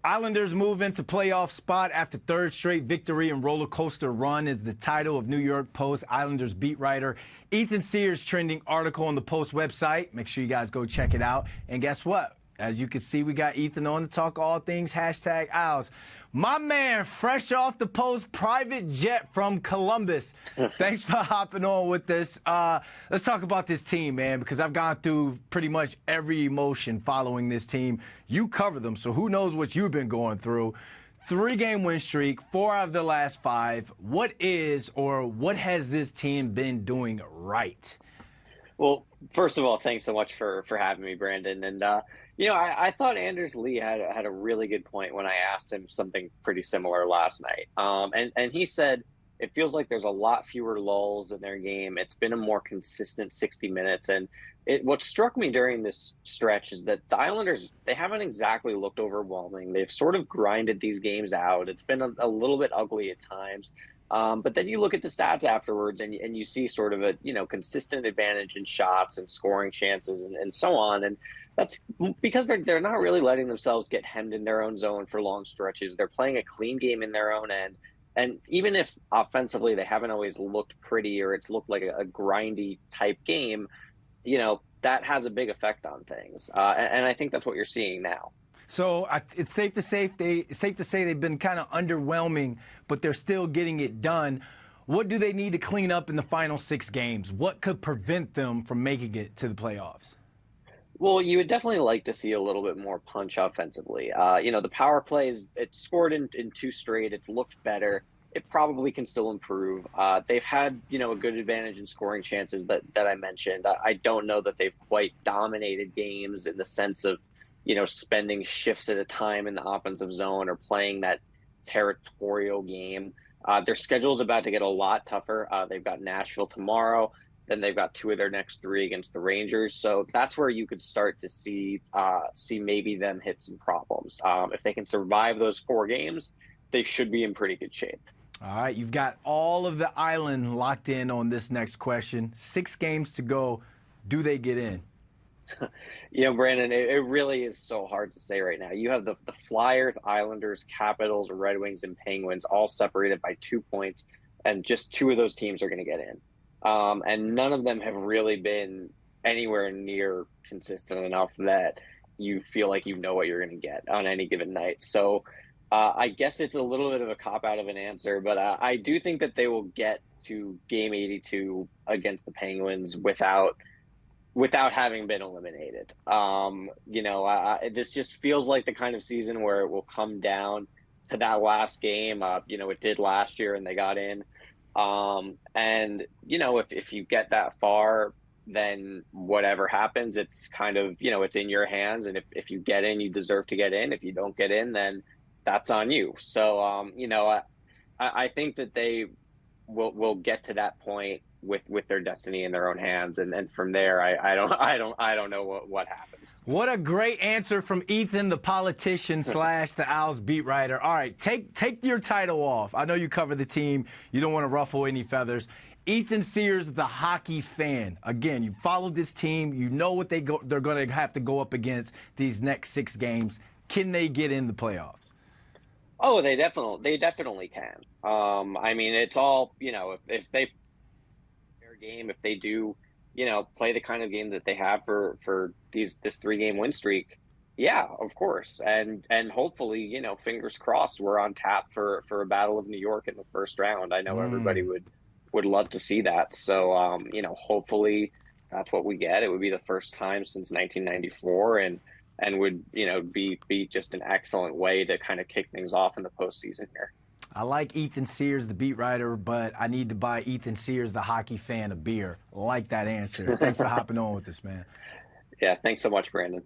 Islanders move into playoff spot after third straight victory and roller coaster run is the title of New York Post Islanders beat writer Ethan Sears' trending article on the Post website. Make sure you guys go check it out. And guess what? As you can see, we got Ethan on to talk all things hashtag Isles. My man, fresh off the Post private jet from Columbus. Thanks for hopping on with this. Let's talk about this team, man, because I've gone through pretty much every emotion following this team. You cover them, so who knows what you've been going through. 3-game win streak, 4 out of the last 5. What has this team been doing right? Well, first of all, thanks so much for having me, Brandon. And I thought Anders Lee had a really good point when I asked him something pretty similar last night. And he said it feels like there's a lot fewer lulls in their game. It's been a more consistent 60 minutes. And what struck me during this stretch is that the Islanders, they haven't exactly looked overwhelming. They've sort of grinded these games out. It's been a little bit ugly at times. But then you look at the stats afterwards and you see sort of a, consistent advantage in shots and scoring chances and so on. And that's because they're not really letting themselves get hemmed in their own zone for long stretches. They're playing a clean game in their own end. And even if offensively they haven't always looked pretty or it's looked like a grindy type game, that has a big effect on things. And I think that's what you're seeing now. So it's safe to say they've been kind of underwhelming, but they're still getting it done. What do they need to clean up in the final 6 games? What could prevent them from making it to the playoffs? Well, you would definitely like to see a little bit more punch offensively. The power plays, it scored in 2 straight. It's looked better. It probably can still improve. They've had, a good advantage in scoring chances that I mentioned. I don't know that they've quite dominated games in the sense of, spending shifts at a time in the offensive zone or playing that territorial game. Their schedule is about to get a lot tougher. They've got Nashville tomorrow. Then they've got 2 of their next 3 against the Rangers. So that's where you could start to see maybe them hit some problems. If they can survive those 4 games, they should be in pretty good shape. All right, you've got all of the island locked in on this next question. 6 games to go. Do they get in? Brandon, it really is so hard to say right now. You have the Flyers, Islanders, Capitals, Red Wings, and Penguins all separated by 2 points, and just 2 of those teams are going to get in. And none of them have really been anywhere near consistent enough that you feel like you know what you're going to get on any given night. So I guess it's a little bit of a cop-out of an answer, but I do think that they will get to Game 82 against the Penguins without having been eliminated. This just feels like the kind of season where it will come down to that last game. It did last year and they got in. If you get that far, then whatever happens, it's kind of, it's in your hands. And if you get in, you deserve to get in. If you don't get in, then that's on you. So, I think that they will get to that point with their destiny in their own hands, and from there, I don't know what happens. What a great answer from Ethan, the politician / the Owls beat writer. All right, take your title off. I know you cover the team. You don't want to ruffle any feathers. Ethan Sears, the hockey fan. Again, you followed this team. You know what they're going to have to go up against these next 6 games. Can they get in the playoffs? Oh, they definitely can. It's all, if they game, if they do play the kind of game that they have for this 3-game win streak, yeah, of course, and hopefully, fingers crossed, we're on tap for a Battle of New York in the first round. I know everybody would love to see that. So hopefully that's what we get. It would be the first time since 1994 and would be just an excellent way to kind of kick things off in the postseason here. I like Ethan Sears, the beat writer, but I need to buy Ethan Sears, the hockey fan, a beer. I like that answer. Thanks for hopping on with us, man. Yeah, thanks so much, Brandon.